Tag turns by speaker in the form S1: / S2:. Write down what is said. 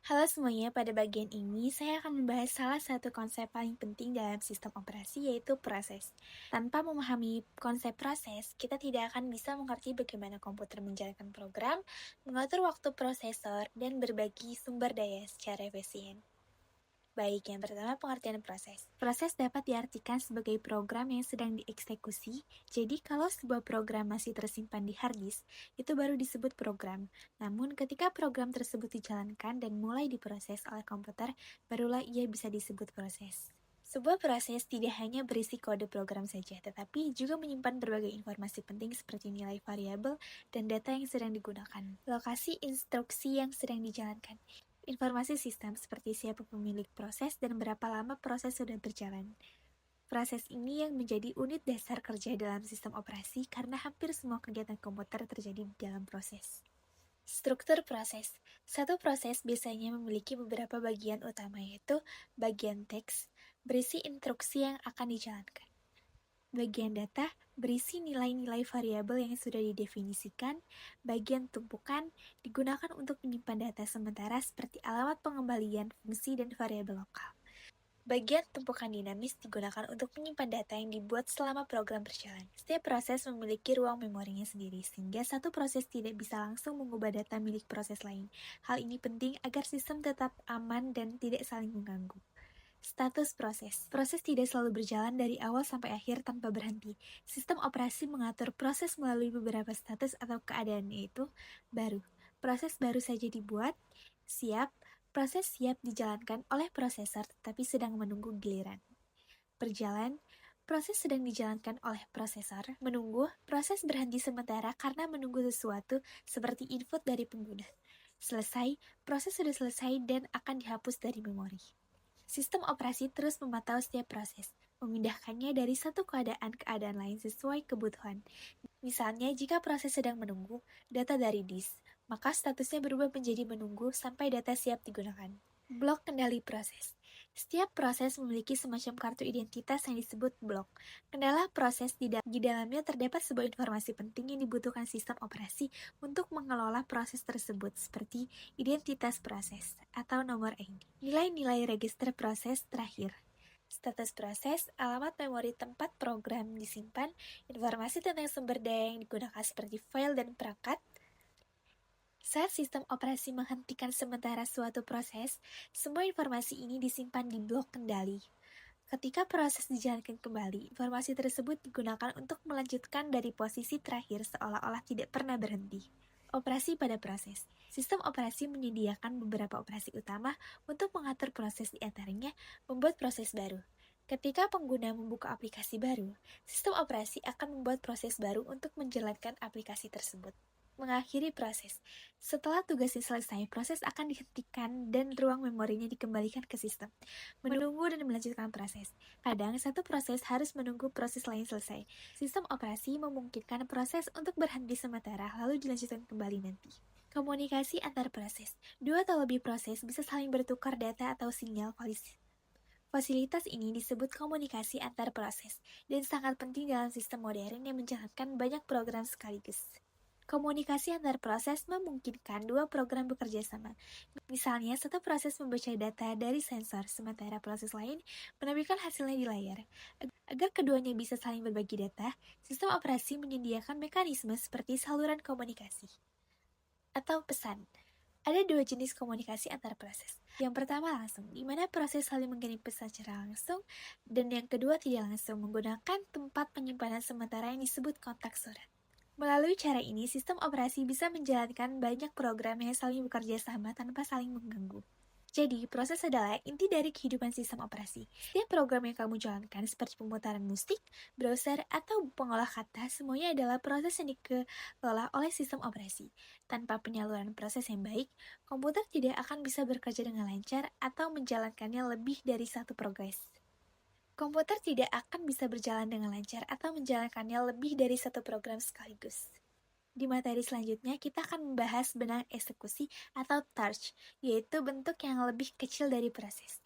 S1: Halo semuanya, pada bagian ini saya akan membahas salah satu konsep paling penting dalam sistem operasi yaitu proses. Tanpa memahami konsep proses, kita tidak akan bisa mengerti bagaimana komputer menjalankan program, mengatur waktu prosesor, dan berbagi sumber daya secara efisien. Baik, yang pertama pengertian proses. Proses dapat diartikan sebagai program yang sedang dieksekusi, jadi kalau sebuah program masih tersimpan di hard disk, itu baru disebut program. Namun ketika program tersebut dijalankan dan mulai diproses oleh komputer, barulah ia bisa disebut proses. Sebuah proses tidak hanya berisi kode program saja, tetapi juga menyimpan berbagai informasi penting seperti nilai variabel dan data yang sedang digunakan, lokasi instruksi yang sedang dijalankan, informasi sistem seperti siapa pemilik proses dan berapa lama proses sudah berjalan. Proses ini yang menjadi unit dasar kerja dalam sistem operasi karena hampir semua kegiatan komputer terjadi di dalam proses. Struktur proses. Satu proses biasanya memiliki beberapa bagian utama yaitu bagian teks, berisi instruksi yang akan dijalankan. Bagian data berisi nilai-nilai variabel yang sudah didefinisikan. Bagian tumpukan digunakan untuk menyimpan data sementara seperti alamat pengembalian, fungsi, dan variabel lokal. Bagian tumpukan dinamis digunakan untuk menyimpan data yang dibuat selama program berjalan. Setiap proses memiliki ruang memorinya sendiri, sehingga satu proses tidak bisa langsung mengubah data milik proses lain. Hal ini penting agar sistem tetap aman dan tidak saling mengganggu. Status proses. Proses tidak selalu berjalan dari awal sampai akhir tanpa berhenti. Sistem operasi mengatur proses melalui beberapa status atau keadaan, yaitu baru. Proses baru saja dibuat, siap, proses siap dijalankan oleh prosesor tetapi sedang menunggu giliran. Berjalan, proses sedang dijalankan oleh prosesor. Menunggu, proses berhenti sementara karena menunggu sesuatu seperti input dari pengguna. Selesai, proses sudah selesai dan akan dihapus dari memori. Sistem operasi terus memantau setiap proses, memindahkannya dari satu keadaan ke keadaan lain sesuai kebutuhan. Misalnya, jika proses sedang menunggu data dari disk, maka statusnya berubah menjadi menunggu sampai data siap digunakan. Blok kendali proses. Setiap proses memiliki semacam kartu identitas yang disebut blok. Kendala proses di dalamnya terdapat sebuah informasi penting yang dibutuhkan sistem operasi untuk mengelola proses tersebut, seperti identitas proses atau nomor ENG. Nilai-nilai register proses terakhir. Status proses, alamat memori tempat program disimpan, informasi tentang sumber daya yang digunakan seperti file dan perangkat. Saat sistem operasi menghentikan sementara suatu proses, semua informasi ini disimpan di blok kendali. Ketika proses dijalankan kembali, informasi tersebut digunakan untuk melanjutkan dari posisi terakhir seolah-olah tidak pernah berhenti. Operasi pada proses. Sistem operasi menyediakan beberapa operasi utama untuk mengatur proses, di antaranya membuat proses baru. Ketika pengguna membuka aplikasi baru, sistem operasi akan membuat proses baru untuk menjalankan aplikasi tersebut. Mengakhiri proses. Setelah tugasnya selesai, proses akan dihentikan dan ruang memorinya dikembalikan ke sistem. Menunggu dan melanjutkan proses. Kadang satu proses harus menunggu proses lain selesai. Sistem operasi memungkinkan proses untuk berhenti sementara lalu dilanjutkan kembali nanti. Komunikasi antar proses. Dua atau lebih proses bisa saling bertukar data atau sinyal. Fasilitas ini disebut komunikasi antar proses dan sangat penting dalam sistem modern yang menjalankan banyak program sekaligus. Komunikasi antar proses memungkinkan dua program bekerja sama. Misalnya, satu proses membaca data dari sensor, sementara proses lain menampilkan hasilnya di layar. Agar keduanya bisa saling berbagi data, sistem operasi menyediakan mekanisme seperti saluran komunikasi atau pesan. Ada dua jenis komunikasi antar proses. Yang pertama langsung, di mana proses saling mengirim pesan secara langsung, dan yang kedua tidak langsung, menggunakan tempat penyimpanan sementara yang disebut kontak surat. Melalui cara ini, sistem operasi bisa menjalankan banyak program yang saling bekerja sama tanpa saling mengganggu. Jadi, proses adalah inti dari kehidupan sistem operasi. Setiap program yang kamu jalankan seperti pemutaran musik, browser, atau pengolah kata, semuanya adalah proses yang dikelola oleh sistem operasi. Tanpa penyaluran proses yang baik, komputer tidak akan bisa bekerja dengan lancar atau menjalankannya lebih dari satu progres. Komputer tidak akan bisa berjalan dengan lancar atau menjalankannya lebih dari satu program sekaligus. Di materi selanjutnya, kita akan membahas benang eksekusi atau touch, yaitu bentuk yang lebih kecil dari proses.